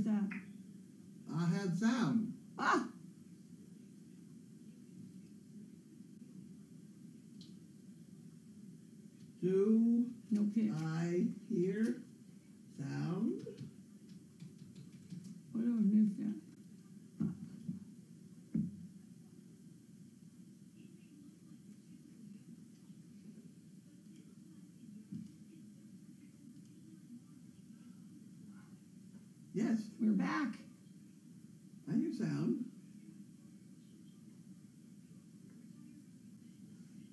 Where's that? I had sound. Ah! Do No pitch. I hear sound? What do I miss that? Yes, We're back. I hear sound.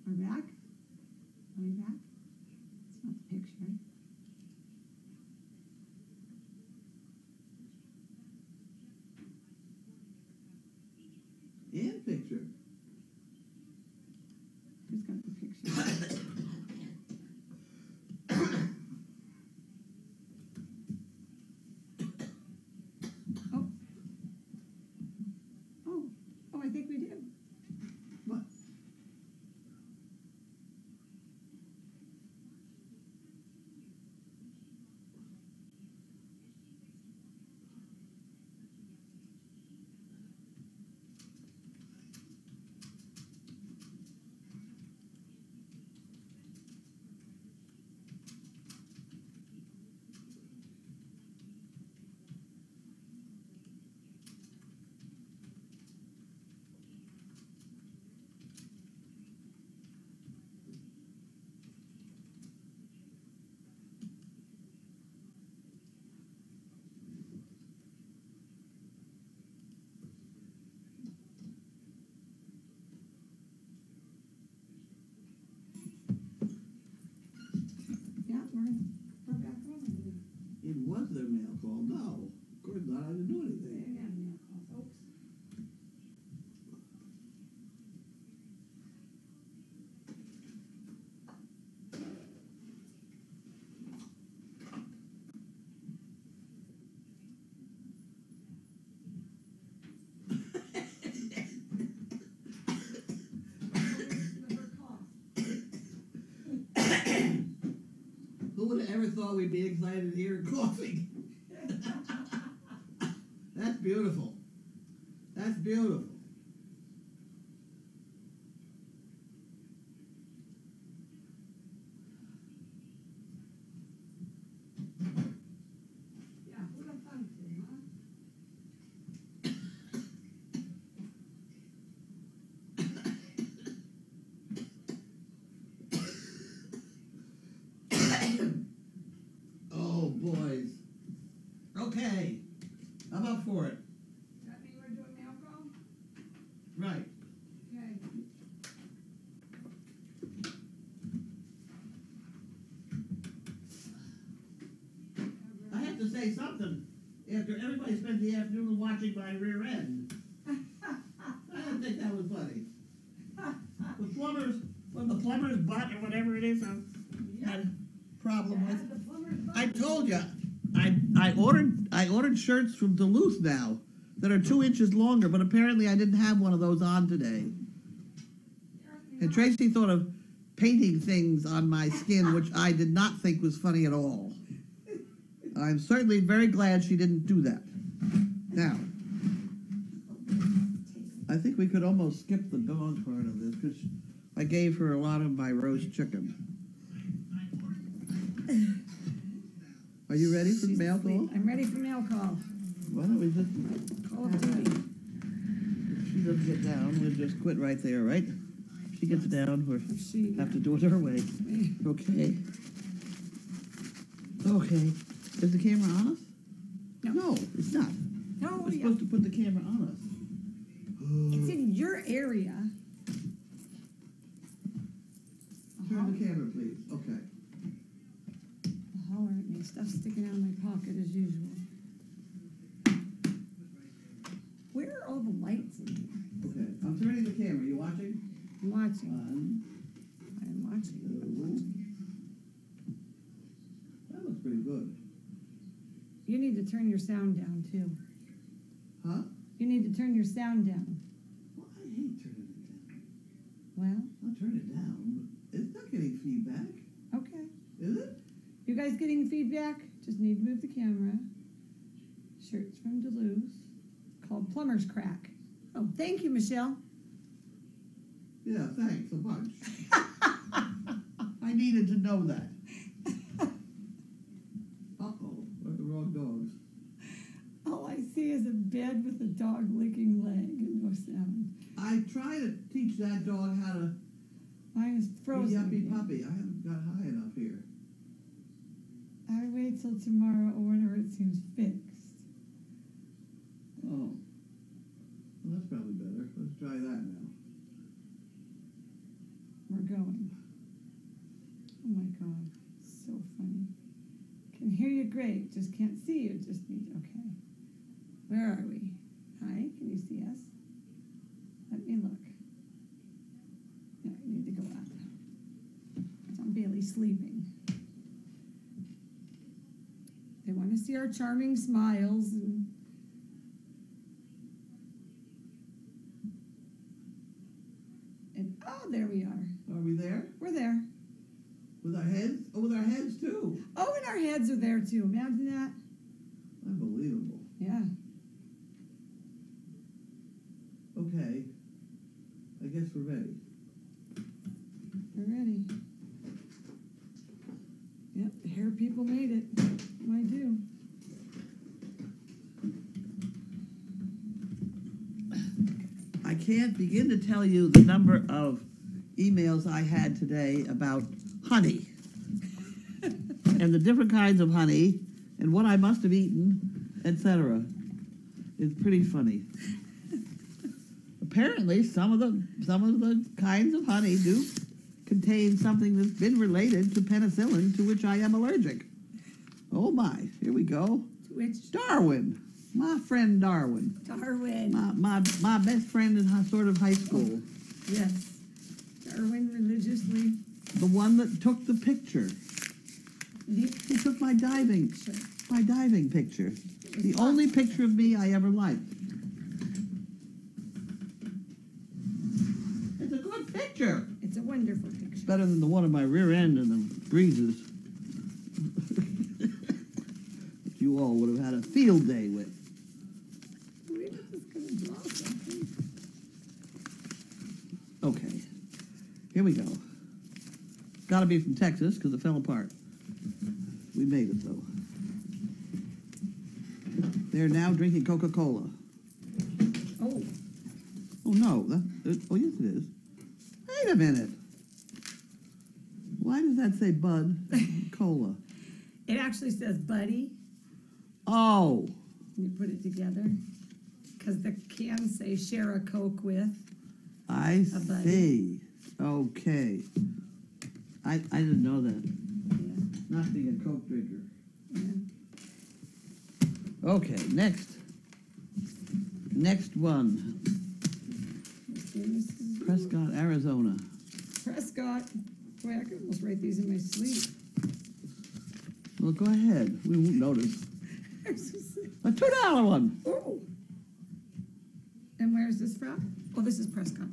We're back. Are we back? It's not the picture. And picture. Who's got the picture? Oh, I think we do. What? Yeah, we're back on. It was their mail call. No. Of course not. I didn't do anything. They got a mail call, folks. Who would have ever thought we'd be excited to hear coughing? That's beautiful. That's beautiful. Yeah, what a fun today, huh? Oh, boys. Okay. I'm up for it. Does that mean we're doing mail call? Right. Okay. I have to say something. After everybody spent the afternoon watching my rear end, I didn't think that was funny. The plumber's butt or whatever it is, I had a problem with. I told you, I ordered shirts from Duluth now that are 2 inches longer, but apparently I didn't have one of those on today. And Tracy thought of painting things on my skin, which I did not think was funny at all. I'm certainly very glad she didn't do that. Now, I think we could almost skip the dog part of this because I gave her a lot of my roast chicken. Are you ready for mail call? I'm ready for mail call. Why don't we just... Call of Duty. If she doesn't get down, we'll just quit right there, right? If she gets down, we'll have to do it her way. Okay. Okay. Is the camera on us? No, it's not. No, We're supposed to put the camera on us. It's in your area. Turn the camera, please. Okay. Holler at me. Stuff sticking out of my pocket as usual. Where are all the lights in here? Okay. I'm turning the camera. You watching? I'm watching. I'm Two. watching. That looks pretty good. You need to turn your sound down, too. Huh? You need to turn your sound down. Well, I hate turning it down. Well, I'll turn it down. It's not getting feedback. okay. Is it? You guys getting feedback? Just need to move the camera. Shirts from Duluth called Plumber's Crack. Oh, thank you, Michelle. Yeah, thanks a bunch. I needed to know that. Uh-oh, we're the wrong dogs. All I see is a bed with a dog licking leg and no sound. I try to teach that dog how to Mine is be frozen. yuppie puppy. I haven't got high enough here. I wait till tomorrow or whenever it seems fixed. Oh. Well, that's probably better. Let's try that now. We're going. Oh my God, so funny. Can hear you great, just can't see you. Just need, okay. Where are we? Hi, can you see us? Let me look. Yeah, I need to go up. I'm barely sleeping. They want to see our charming smiles and oh, there we are. Are we there? We're there. With our heads? Oh, with our heads too. Oh, and our heads are there too. Imagine that. Unbelievable. Yeah. Okay. I guess we're ready. We're ready. Yep, the hair people made it. I do. I can't begin to tell you the number of emails I had today about honey and the different kinds of honey and what I must have eaten, etc. It's pretty funny. Apparently, some of the kinds of honey do contain something that's been related to penicillin, to which I am allergic. Oh my! Here we go. Which Darwin, my friend Darwin. Darwin. My best friend in sort of high school. Yes. Darwin religiously. The one that took the picture. He took my diving picture. The only picture of me I ever liked. It's a good picture. It's a wonderful picture. It's better than the one of my rear end and the breezes. That you all would have had a field day with. We're just going to draw something. Okay. Here we go. Got to be from Texas because it fell apart. We made it though. They're now drinking Coca-Cola. Oh. Oh no! Oh yes, it is. Wait a minute. Why does that say Bud Cola? It actually says Buddy. Oh. You put it together. Because the cans say share a Coke with. I A buddy. see. Okay. I didn't know that. Yeah. Not being a Coke drinker. Yeah. Okay, next. Next one. Prescott, Arizona. Prescott. Boy, I could almost write these in my sleep. Well, go ahead. We won't notice. A $2 one. Oh. And where's this from? Oh, this is Prescott.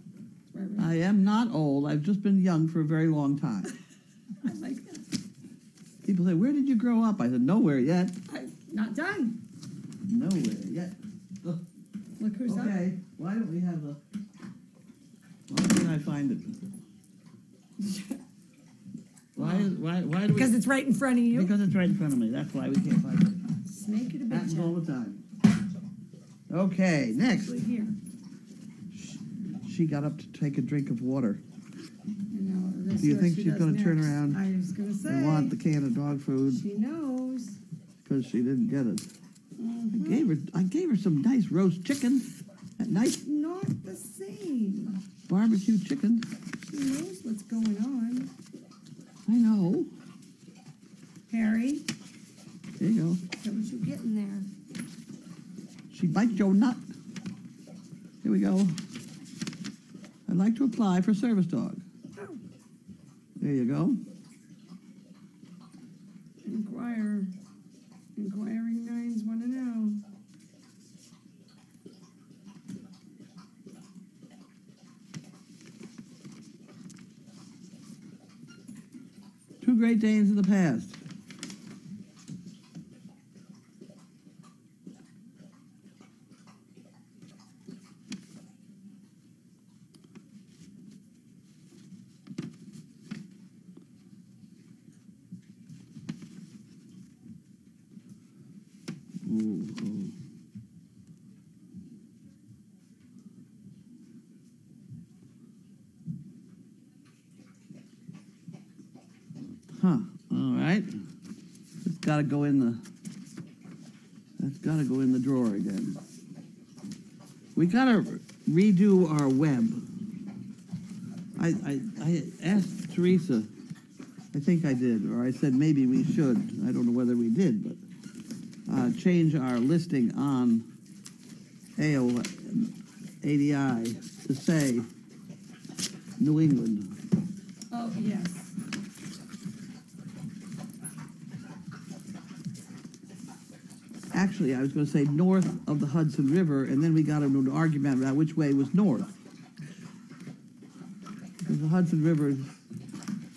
That's where I read. I am not old. I've just been young for a very long time. I like that. People say, where did you grow up? I said, nowhere yet. I'm not done. Nowhere yet. Ugh. Look who's up. Okay, why don't we have the... Why can't I find it? Why do we... Because it's right in front of you. Because it's right in front of me. That's why we can't find it. Snake it a bit. Happens all the time. Okay, next. Here. She got up to take a drink of water. Do Do you think she's going to turn around I was going to say. and want the can of dog food She knows. because she didn't get it? I gave her some nice roast chicken. That nice Not the same. barbecue chicken. She knows what's going on. I know. Harry, There you go. what was you getting there? She bites your nut. Here we go. I'd like to apply for service dog. Oh, There you go. inquire. Inquiring minds want to know. Two Great Danes in the past. Ooh, oh. Huh. All right. It's got to go in the. That's got to go in the drawer again. We got to redo our web. I asked Teresa. I think I did, or I said maybe we should. I don't know whether we did, but change our listing on ADI to say New England. Oh, yes. Actually, I was going to say north of the Hudson River, and then we got into an argument about which way was north. Because the Hudson River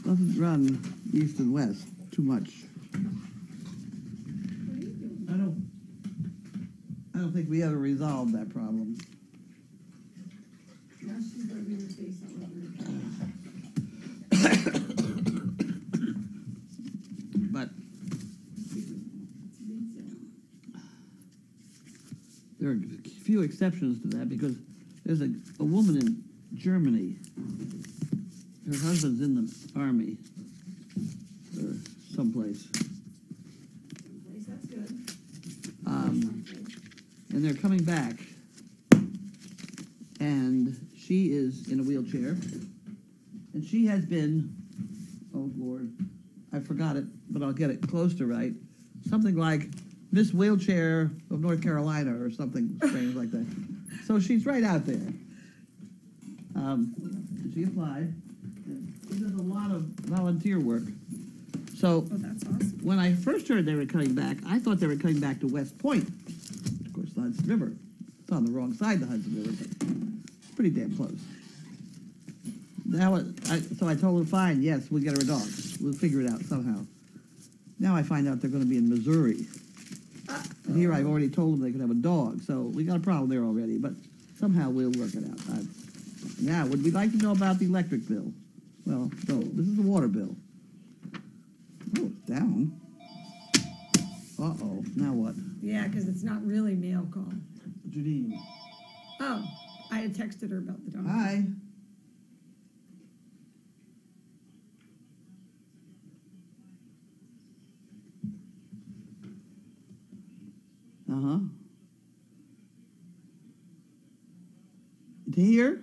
doesn't run east and west too much. What are you doing? I don't think we ever resolved that problem. Now she's rubbing her face all over the But there are a few exceptions to that because there's a woman in Germany. Her husband's in the army or someplace. That's good. And they're coming back. And she is in a wheelchair. And she has been, oh Lord, I forgot it, but I'll get it close to right. Something like Miss Wheelchair of North Carolina or something strange like that. So she's right out there. She applied. She does a lot of volunteer work. So Oh, that's awesome. when I first heard they were coming back, I thought they were coming back to West Point. Of course, the Hudson River. It's on the wrong side of the Hudson River, but it's pretty damn close. So I told her, fine, yes, we'll get her a dog. We'll figure it out somehow. Now I find out they're going to be in Missouri. And here I've already told them they could have a dog, so we got a problem there already, but somehow we'll work it out. Now, would we like to know about the electric bill? Well, no, this is the water bill. Oh, it's down. Uh-oh, now what? Yeah, because it's not really mail call. Janine. Oh, I had texted her about the dog. Hi. Uh-huh. To here?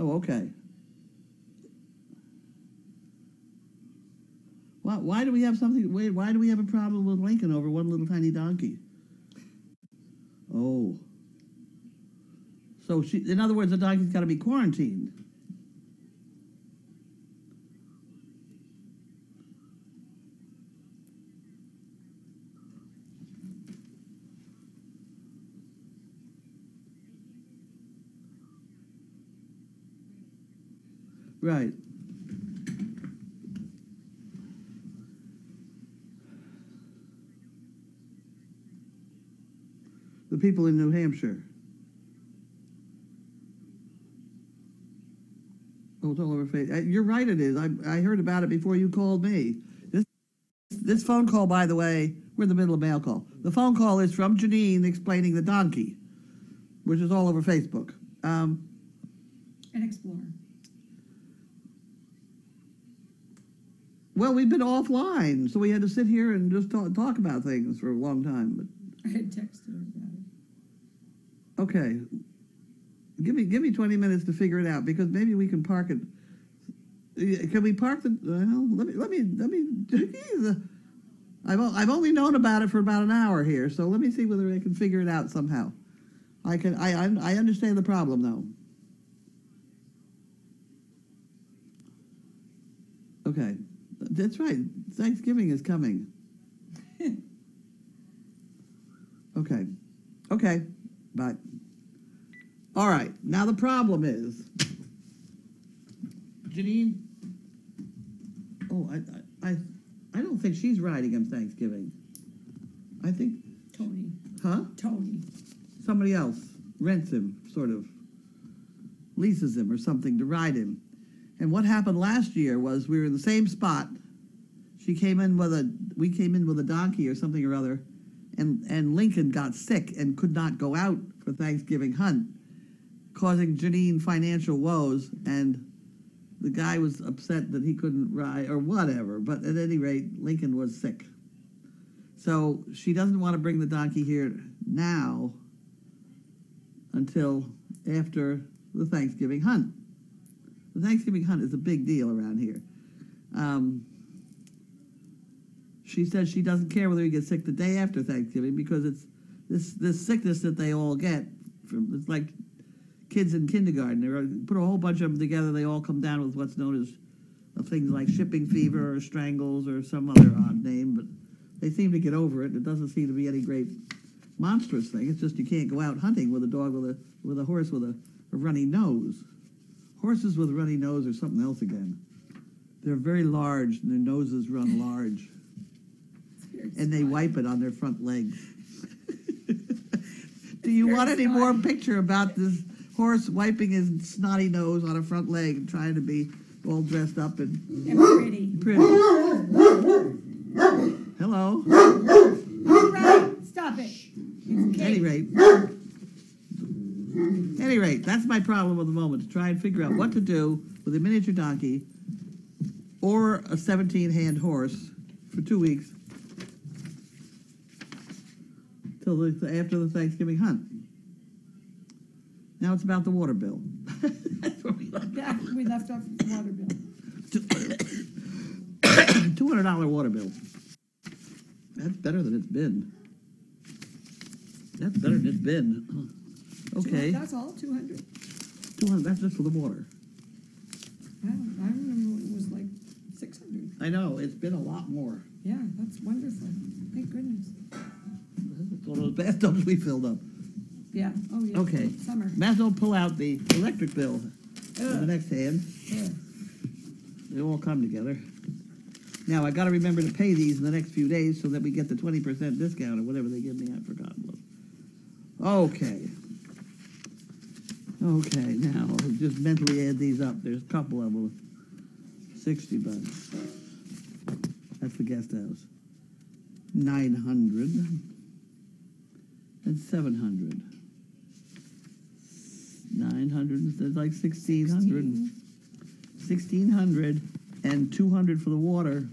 Oh, okay. Why do we have something? Wait, why do we have a problem with Lincoln over one little tiny donkey? Oh. So in other words, the donkey's got to be quarantined. Right. The people in New Hampshire. Oh, it's all over Facebook. You're right, it is. I heard about it before you called me. This phone call, by the way, we're in the middle of mail call. The phone call is from Janine explaining the donkey, which is all over Facebook. An Explorer. Well, we've been offline, so we had to sit here and just talk about things for a long time. But I had texted her about it. okay, give me 20 minutes to figure it out because maybe we can park it. Can we park the? Well, let me. I've only known about it for about an hour here, so let me see whether I can figure it out somehow. I understand the problem though. Okay. That's right. Thanksgiving is coming. Okay. Okay. Bye. All right. Now the problem is, Janine. Oh, I don't think she's riding him Thanksgiving. I think. Tony. Huh? Tony. Somebody else rents him, sort of leases him or something to ride him. And what happened last year was we were in the same spot. we came in with a donkey or something or other, and Lincoln got sick and could not go out for Thanksgiving hunt, causing Janine financial woes, and the guy was upset that he couldn't ride or whatever, but at any rate, Lincoln was sick. So she doesn't want to bring the donkey here now until after the Thanksgiving hunt. The Thanksgiving hunt is a big deal around here. She says she doesn't care whether he gets sick the day after Thanksgiving because it's this sickness that they all get. It's like kids in kindergarten. They put a whole bunch of them together. They all come down with what's known as things like shipping fever or strangles or some other odd name, but they seem to get over it. It doesn't seem to be any great monstrous thing. It's just you can't go out hunting with a dog with a horse with a runny nose. Horses with a runny nose are something else again. They're very large and their noses run large. And they wipe it on their front legs. Do you want any more picture about this horse wiping his snotty nose on a front leg and trying to be all dressed up and pretty? Hello. All right, stop it. At any rate, that's my problem at the moment, to try and figure out what to do with a miniature donkey or a 17-hand horse for 2 weeks till after the Thanksgiving hunt. Now it's about the water bill. That's where we left off the water bill. $200 water bill. That's better than it's been. That's better than it's been. Okay. That's all, 200. 200. That's just for the water. I remember when it was like 600. I know. It's been a lot more. Yeah, that's wonderful. Thank goodness. That's one of those bathtubs we filled up. Yeah. Oh, yeah. Okay. Summer. Might as well pull out the electric bill on the next hand. They all come together. Now, I got to remember to pay these in the next few days so that we get the 20% discount or whatever they give me. I've forgotten. Okay. Okay, now, I'll just mentally add these up. There's a couple of them. $60. That's the guest house. 900 and 700. 900, that's like 1,600. 1,600 and 200 for the water.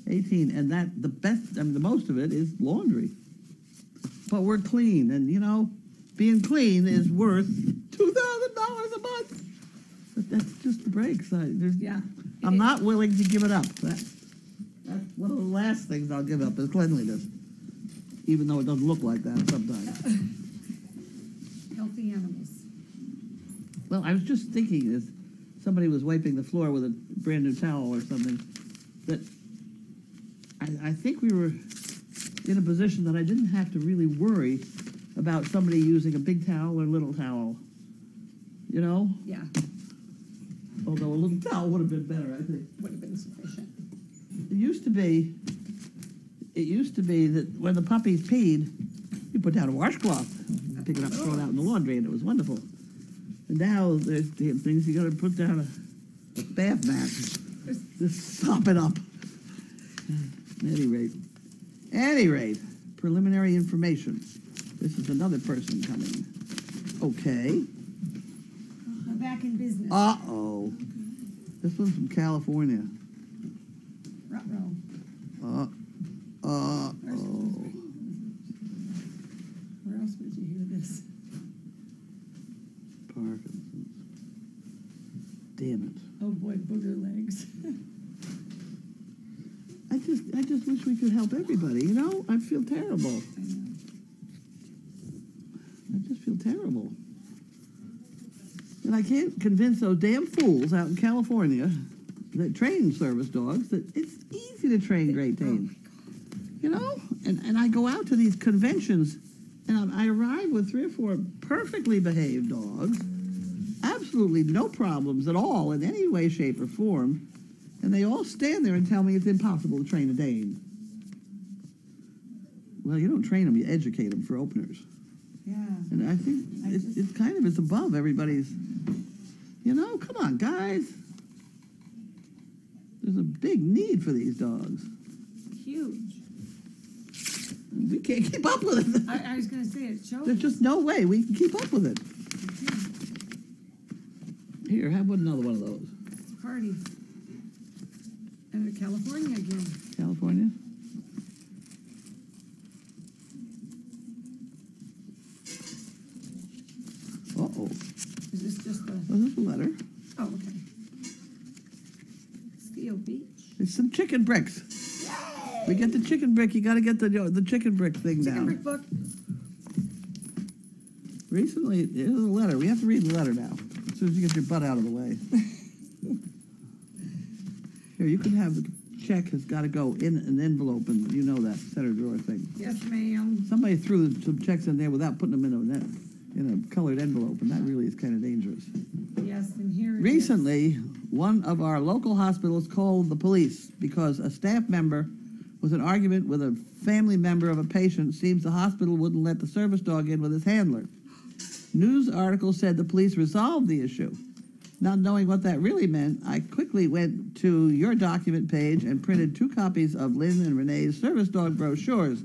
18. And that, the most of it is laundry. But we're clean, and you know, being clean is worth $2,000 a month. But that's just the breaks. I'm not willing to give it up. That's one of the last things I'll give up is cleanliness, even though it doesn't look like that sometimes. Healthy animals. Well, I was just thinking as somebody was wiping the floor with a brand new towel or something, that I think we were in a position that I didn't have to really worry about somebody using a big towel or little towel. You know? Yeah. Although a little towel would have been better, I think. Would have been sufficient. It used to be that when the puppies peed, you put down a washcloth, pick it up, throw it out in the laundry, and it was wonderful. And now there's damn things you got to put down a bath mat, just sop it up. At any rate, preliminary information. This is another person coming. Okay. I'm back in business. Uh-oh. This one's from California. Ruh-roh. Uh-oh. Where else would you hear this? Parkinson's. Damn it. Oh boy, booger legs. I just wish we could help everybody, you know? I feel terrible. I know. I just feel terrible. And I can't convince those damn fools out in California that train service dogs that it's easy to train Great Danes. You know? And I go out to these conventions and I arrive with 3 or 4 perfectly behaved dogs, absolutely no problems at all in any way, shape, or form, and they all stand there and tell me it's impossible to train a Dane. Well, you don't train them, you educate them for openers. Yeah. And I think it's kind of, it's above everybody's, you know, come on, guys. There's a big need for these dogs. Huge. We can't keep up with it. I was going to say it shows. There's just no way we can keep up with it. Here, have another one of those. It's a party. And California again. California. Uh-oh. Is this just the... Oh, this is a letter. Oh, okay. Steel Beach. There's some chicken bricks. Yay! We get the chicken brick. You got to get the chicken brick thing Chicken down. brick book. Recently, here's a letter. We have to read the letter now. As soon as you get your butt out of the way. Here, you can have the check has got to go in an envelope, and you know that center drawer thing. Yes, ma'am. Somebody threw some checks in there without putting them in a colored envelope, and that really is kind of dangerous. Yes, and here it Recently, one of our local hospitals called the police because a staff member was in an argument with a family member of a patient. Seems the hospital wouldn't let the service dog in with his handler. News article said the police resolved the issue. Not knowing what that really meant, I quickly went to your document page and printed 2 copies of Lynn and Renee's service dog brochures.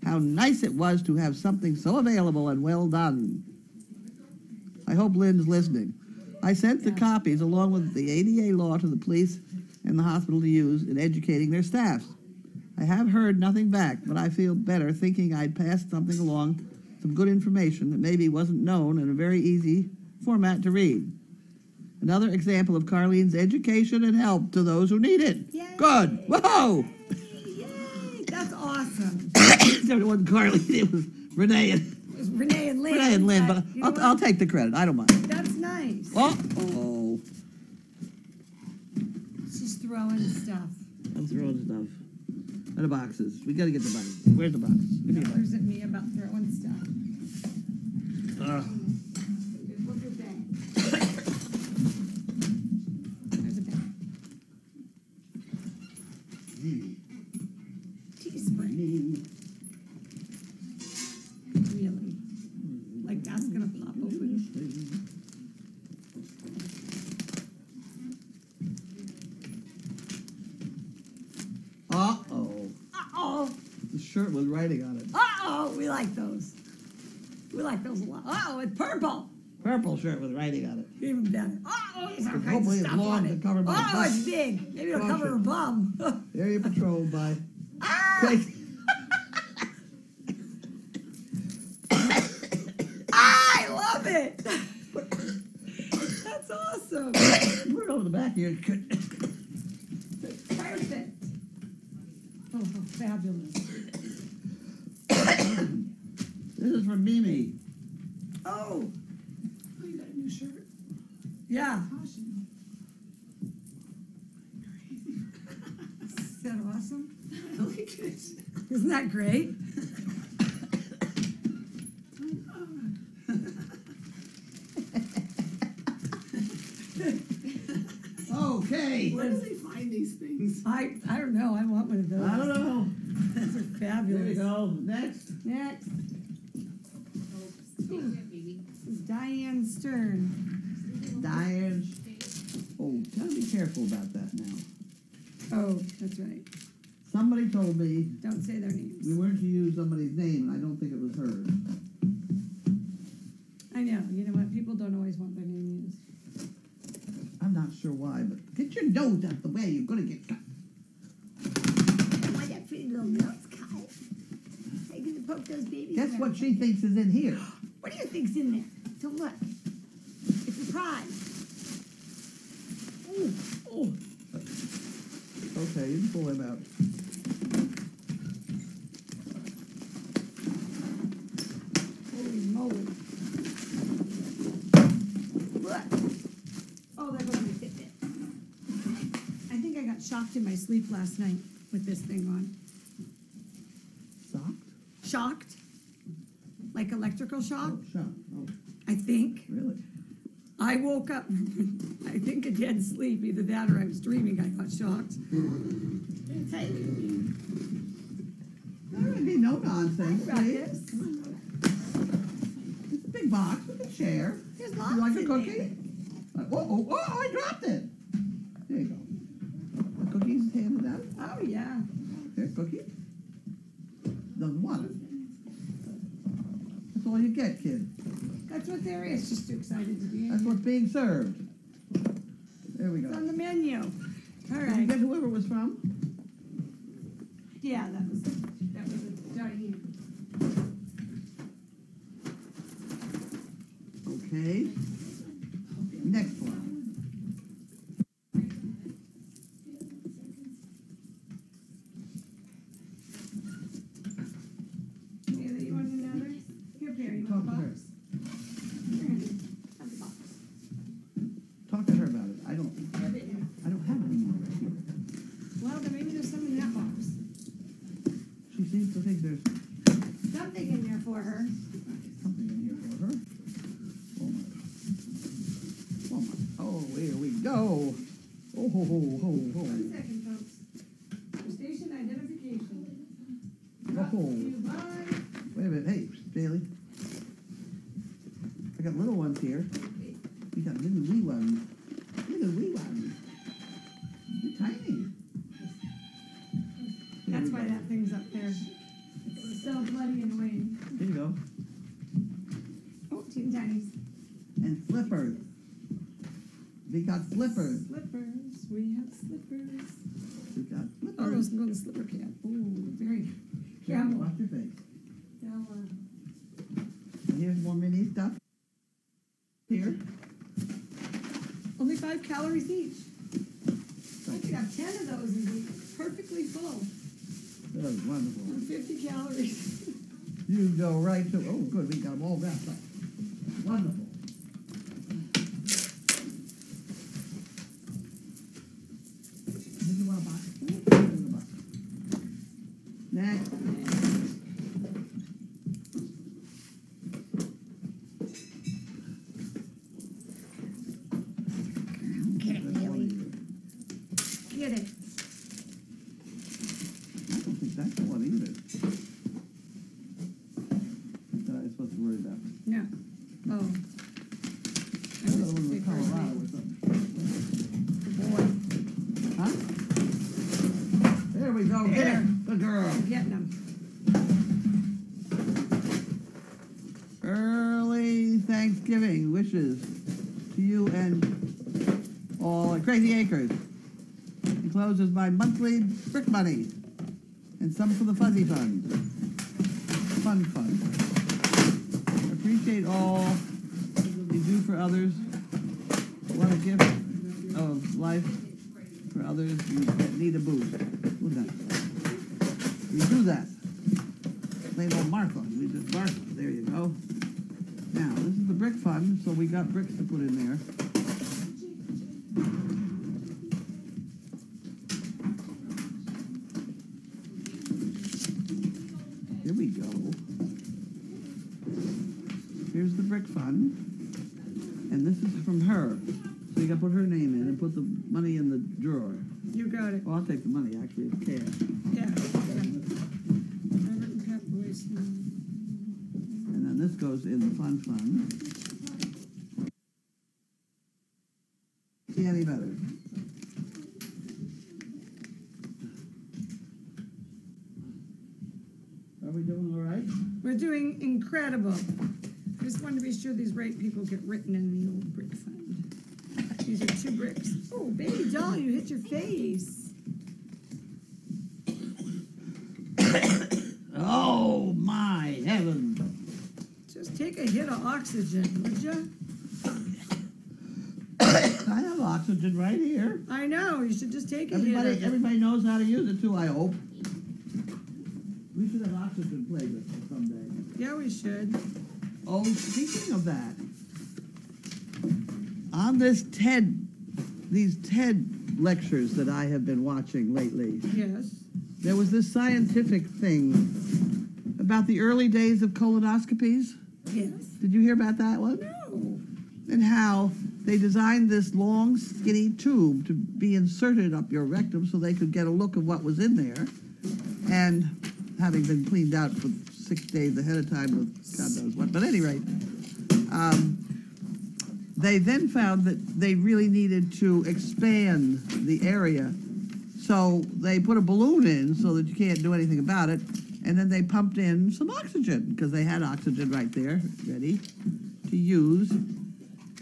How nice it was to have something so available and well done. I hope Lynn's listening. I sent the copies along with the ADA law to the police and the hospital to use in educating their staffs. I have heard nothing back, but I feel better thinking I'd passed something along, some good information that maybe wasn't known in a very easy format to read. Another example of Carlene's education and help to those who need it. Yay. Good. Whoa! Yay! That's awesome. It wasn't Carlene, it was Renee and It was Renee and Lynn. Renee and Lynn, but You know what? I'll take the credit. I don't mind. That's nice. Oh, It's just throwing stuff. I'm throwing stuff. And the boxes. We gotta get the boxes. Where's the box? Give me a box. Hollers at me about throwing stuff. Look at that. There's a bag. Teespring. Really? Like that's gonna pop open? Uh-oh. Uh-oh. The shirt with writing on it. Uh-oh. We like those. We like those a lot. Uh-oh, it's purple. Purple shirt with writing on it. Even better. Uh-oh, there's all kinds Hopefully of it's stuff long on to it. cover my Oh, butt. it's big. Maybe it'll cover her bum. Area patrolled by Ah! Tracy. I love it. That's awesome. Put it over the back here. Perfect. Oh, how fabulous. This is from Mimi. Oh. Oh, you got a new shirt? Yeah. Caution. Is that awesome? I like it. Isn't that great? Okay. Where do they find these things? I don't know. I want one of those. I don't know. Those are fabulous. There you go. Next. Next. This is Diane Stern. Diane. Oh, gotta be careful about that now. Oh, that's right. Somebody told me Don't say their names. we weren't to use somebody's name, and I don't think it was hers. I know. You know what? People don't always want their name used. I'm not sure why, but get your nose out the way. You're gonna get cut. Why that pretty little nose, Kyle? Are you gonna poke those babies? Guess around? what she thinks is in here? What do you think's in there? Don't look. It's a prize. Ooh. Oh. Okay, you can pull him out. Holy moly. Look. Oh, there goes my Fitbit. I think I got shocked in my sleep last night with this thing on. Socked? Shocked? Like electrical shock? Oh, shot. Oh, I think. really? I woke up, I think a dead sleep, either that or I was dreaming I got shocked. Hey, There would be no nonsense, I got please. this. It's a big box with a chair. There's lots You like a in cookie? Oh, I dropped it. There you go. A cookie there. It's just too excited to be That's in. what's being served. There we go. It's on the menu. All Did you right. get whoever it was from? Yeah, that was a Diane. Okay. Next one. Yeah, you want another? Here, Perry, you Talk want a to her. box? Here, have the box. Talk to her about it. I don't have any more right here. Well, then maybe there's some in that box. She seems to think there's Something in there for her. something in here for her. Oh my. Oh my. Oh, here we go. Oh, ho, ho, ho, ho. 1 second, folks. For station identification. Oh, Brought to ho. you by... Wait a minute. Hey, Bailey. I got little ones here. We got little wee ones. Little wee ones. They're tiny. Here That's we why go. that thing's up there. It's so bloody and annoying. Here you go. Oh, teeny tinies. And slippers. We got slippers. Slippers. We have slippers. We got Oh, slippers. those go in the slipper can. Ooh, very Yeah, camel. watch your face. Now, And here's more mini stuff. Here. only 5 calories each. I could have 10 of those and be perfectly full. That was wonderful. On 50 calories. You go right to. Oh, good. We got them all wrapped up. Wonderful. Did you want a box? Here's a box. Next. Get it, Haley. Get it. I don't think that's the one either. That I was supposed to worry about. No. Oh. I The was other one was big Colorado person. or something. Boy, Huh? There we go. Get There. it. Good girl. I'm getting them. Early Thanksgiving wishes to you and all at Crazy Acres. Encloses my monthly brick money and some for the Fuzzy Fund. Fun Fund. Appreciate all you do for others. What a gift of life for others that need a boost. Who's that? We do that. Plain old Martha. We did Martha. There you go. Now, this is the brick fund, so we got bricks to put in there. Here we go. Here's the brick fund. And this is from her. So you gotta put her name in and put the money in the drawer. You got it. Well, I'll take the money, actually, it's cash. Yeah. Robert and Pat Boyce. And then this goes in the fun fund. See any better? Are we doing all right? We're doing incredible. I just wanted to be sure these right people get written in the old brick fund. These are 2 bricks. Oh, baby doll, you hit your face. Oh my heavens! Just take a hit of oxygen, would you? I have oxygen right here. I know, you should just take a hit of it. Everybody knows how to use it too, I hope. We should have oxygen playlists someday. Yeah, we should. Oh, speaking of that, on these TED lectures that I have been watching lately, Yes. there was this scientific thing about the early days of colonoscopies. Yes. Did you hear about that one? No. And how they designed this long, skinny tube to be inserted up your rectum so they could get a look of what was in there. And having been cleaned out for 6 days ahead of time with God knows what. But at any rate, they then found that they really needed to expand the area. So they put a balloon in so that you can't do anything about it. And then they pumped in some oxygen because they had oxygen right there, ready. to use.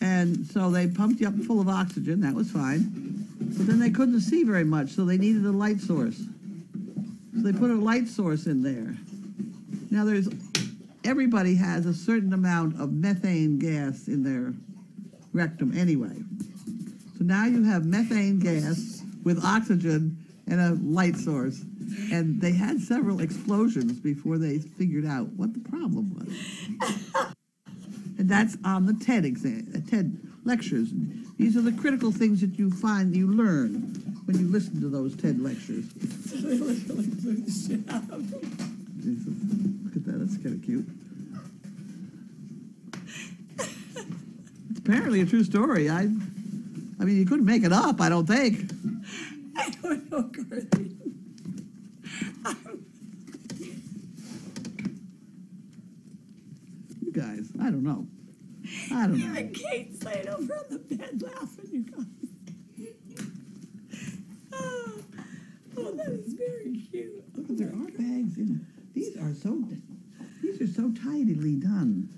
And so they pumped you up full of oxygen. That was fine. But then they couldn't see very much, so they needed a light source. So they put a light source in there. Now everybody has a certain amount of methane gas in their rectum anyway. So now you have methane gas with oxygen and a light source. And they had several explosions before they figured out what the problem was. And that's on the TED lectures. These are the critical things that you learn when you listen to those TED lectures. So they literally blew the shit out of them. Jesus, look at that, that's kind of cute. It's apparently a true story. I mean, you couldn't make it up, I don't think. I don't know, Carlene. You guys, I don't know. I don't know. Even Kate's laying over on the bed laughing, you guys. Oh, that is very cute. Look, there are bags in. These are so tidily done.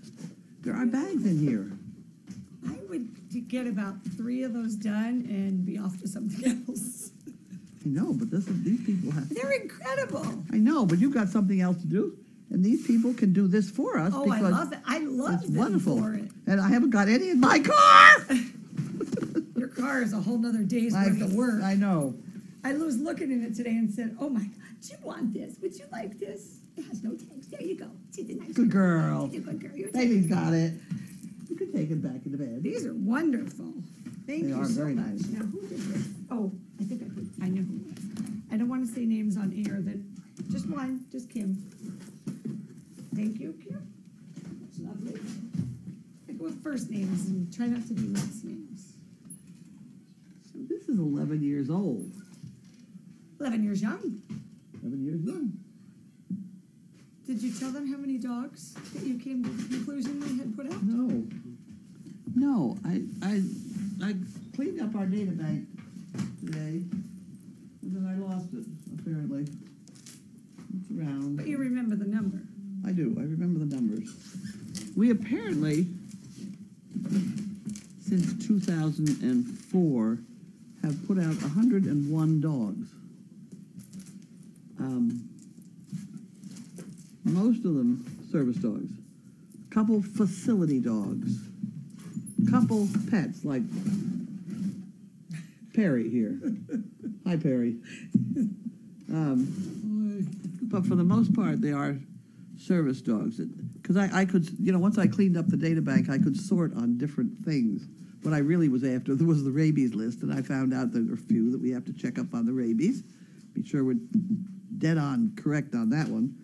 There are bags in here. I would get about 3 of those done and be off to something else. I know, but these people have. They're incredible. I know, but you've got something else to do, and these people can do this for us. Oh, I love it. I love it's them wonderful. for it. And I haven't got any in my car. Your car is a whole nother day's worth of work. I know. I was looking at it today and said, "Oh my God, do you want this? Would you like this? It has no tags. There you go. She's a nice Good girl. She's a good girl. You're Baby's got it. You can take it back in the bed. These are wonderful. Thank They you are so very much. nice. Now, who did this? Oh, I know who it was. I don't want to say names on air. Just one, just Kim. Thank you, Kim. That's lovely. I go with first names and try not to do last names. So this is 11 years old. 11 years young. 11 years young. Did you tell them how many dogs that you came to the conclusion they had put out? No. I cleaned up our data bank today, and then I lost it, apparently. It's around. But you remember the number. I do. I remember the numbers. We apparently, since 2004, have put out 101 dogs. Most of them service dogs. Couple facility dogs. Couple pets like Perry here. Hi, Perry. But for the most part, they are service dogs. Because I could, once I cleaned up the data bank, I could sort on different things. What I really was after was the rabies list, and I found out there are a few that we have to check up on the rabies. Be sure we're dead on correct on that one.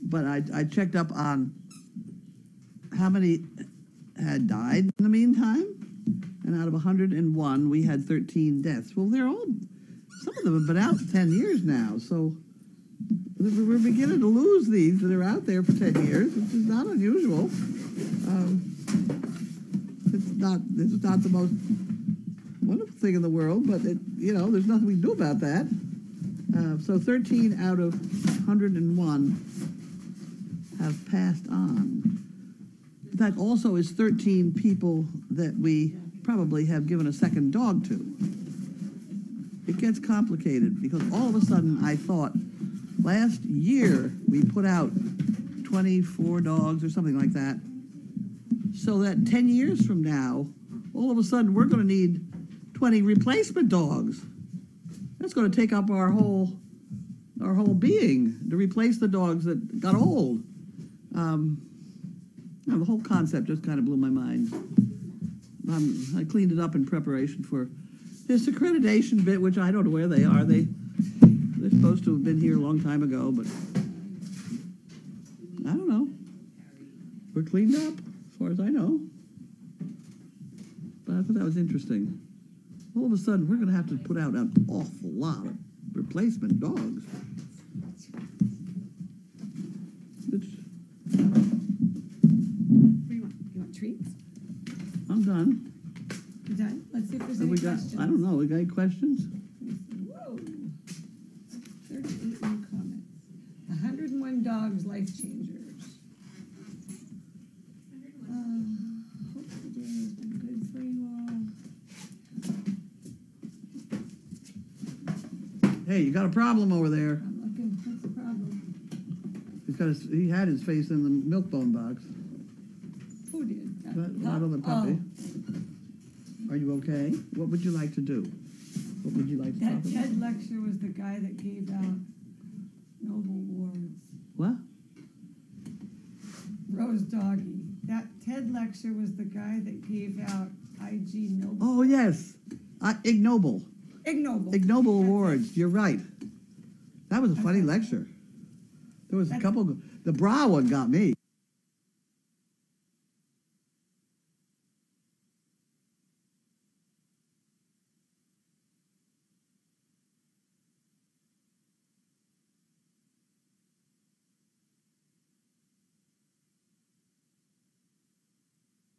But I checked up on how many had died in the meantime, and out of 101, we had 13 deaths. Well, some of them have been out 10 years now, so we're beginning to lose these that are out there for 10 years, which is not unusual. It's not the most wonderful thing in the world, but there's nothing we can do about that. So 13 out of 101 have passed on. That also is 13 people that we probably have given a second dog to. It gets complicated because all of a sudden I thought last year we put out 24 dogs or something like that, so that 10 years from now, all of a sudden we're going to need 20 replacement dogs. That's going to take up our whole being to replace the dogs that got old. The whole concept just kind of blew my mind. I cleaned it up in preparation for this accreditation bit, which I don't know where they are. They're supposed to have been here a long time ago, but I don't know. We're cleaned up, as far as I know. But I thought that was interesting. All of a sudden, we're going to have to put out an awful lot of replacement dogs. Which, What do you want? You want treats? I'm done. You done? Let's see if there's Have any we got? questions. I don't know. We got any questions? Whoa. 38 new comments. 101 dogs, life changers. Hope today has been good for you all. Hey, you got a problem over there. I'm looking. What's the problem? He had his face in the milk bone box. Who did? Not on the puppy. Are you okay? What would you like to do? What would you like to talk That about? TED lecture was the guy that gave out Nobel Awards. What? Rose Doggy. That TED lecture was the guy that gave out IG Nobel. Oh, yes. Ignoble. Ignoble. Ignoble That's Awards. You're right. That was a funny lecture. There was a couple. The bra one got me.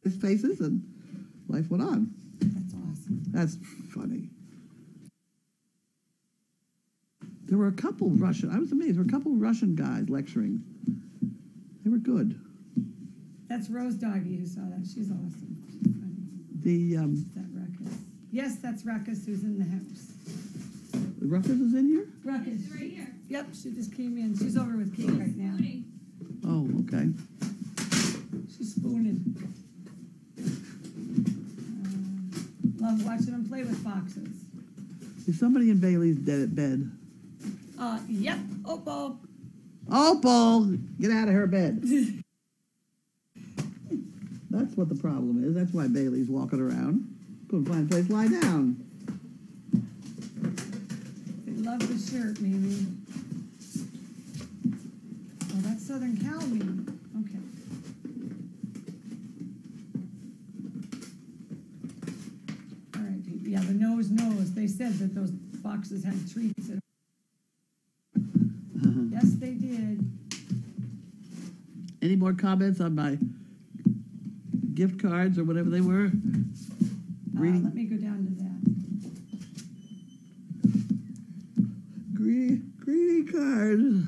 His faces, and life went on. That's awesome. That's funny. There were a couple Russian. I was amazed. There were a couple Russian guys lecturing. They were good. That's Rose Doggy who saw that. She's awesome. She's funny. The Is that Ruckus? Yes, that's Ruckus who's in the house. Ruckus is in here. Ruckus. She's right here. Yep, she just came in. She's over with Kate right now. Spooning. Oh, okay. She's spooning. Love watching them play with boxes. Is somebody in Bailey's dead at bed? Yep. Opal. Opal, get out of her bed. That's what the problem is. That's why Bailey's walking around. Couldn't find a place to lie down. They love the shirt, Mimi. Oh, that's Southern Cal, Mimi. Okay. All right, people. Yeah, the nose knows. They said that those boxes had treats in them. Yes, they did. Any more comments on my gift cards or whatever they were? Greeting, Let me go down to that. greeting cards.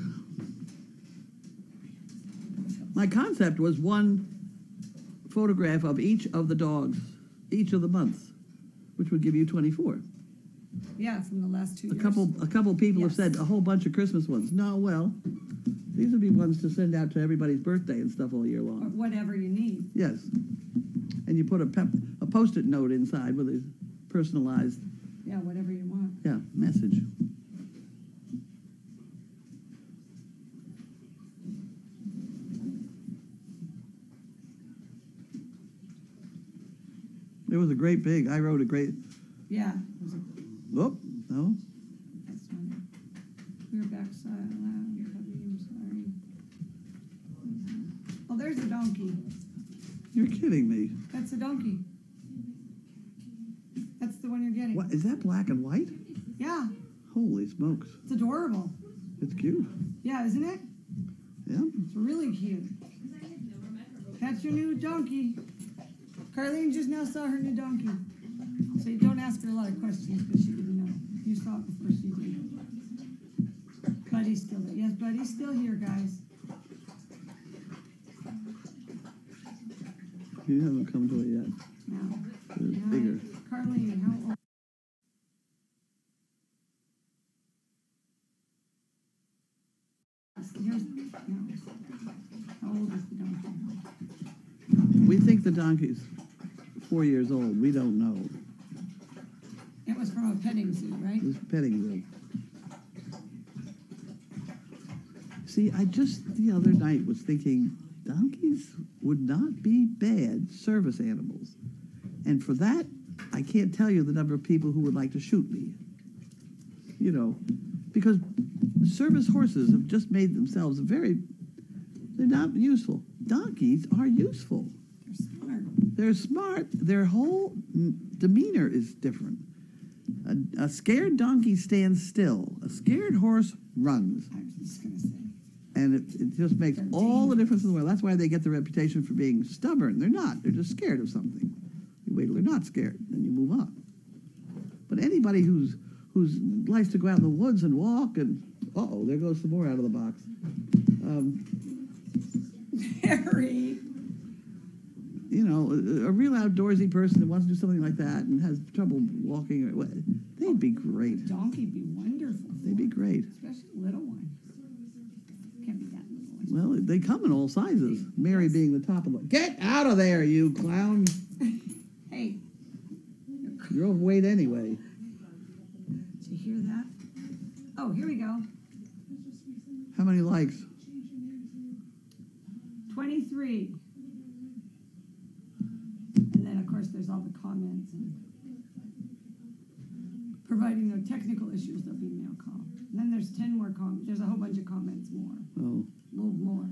My concept was one photograph of each of the dogs, each of the months, which would give you 24. Yeah, from the last 2 years. A couple people have Yes. said a whole bunch of Christmas ones. No, well, these would be ones to send out to everybody's birthday and stuff all year Or long. whatever you need. Yes. And you put a Post-it note inside with a personalized, Yeah, whatever you want. yeah, message. It was a great big, I wrote a great, Yeah. It was a, oh, no. that's funny. We're backside loud. I'm sorry. Oh, there's a donkey. You're kidding me. That's a donkey. That's the one you're getting. What, is that black and white? Yeah, Holy smokes. it's adorable. It's cute. Yeah, isn't it? Yeah. It's really cute. That's your new donkey. Carlene just now saw her new donkey. So you don't ask her a lot of questions because she didn't know. You saw it before she did. Buddy's still there. Yes, Buddy's still here, guys. You haven't come to it yet. Now, It's bigger. Carlene, how old? Here's, no. How old is the donkey? We think the donkey's 4 years old. We don't know. It was from a petting zoo, right? It's petting zoo. See, I just the other night was thinking donkeys would not be bad service animals. And for that, I can't tell you the number of people who would like to shoot me. You know, because service horses have just made themselves they're not useful. Donkeys are useful. They're smart. They're smart. Their whole demeanor is different. A scared donkey stands still. A scared horse runs. I was just going to say. And it just makes They're all the dangerous. difference in the world. That's why they get the reputation for being stubborn. They're not. They're just scared of something. You wait till they're not scared, then you move on. But anybody who's likes to go out in the woods and walk and there goes some more out of the box. Harry. you know, a real outdoorsy person that wants to do something like that and has trouble walking, they'd be great. Donkey'd be wonderful. They'd be great. Especially a little one. Can't be that little one. Well, they come in all sizes. Mary Yes. being the top of the... Get out of there, you clown! Hey, You're overweight anyway. did you hear that? Oh, here we go. How many likes? 23. And then, of course, there's all the comments. And providing no technical issues, there'll be mail call. And then there's 10 more comments. There's a whole bunch of comments more. Oh. A little more.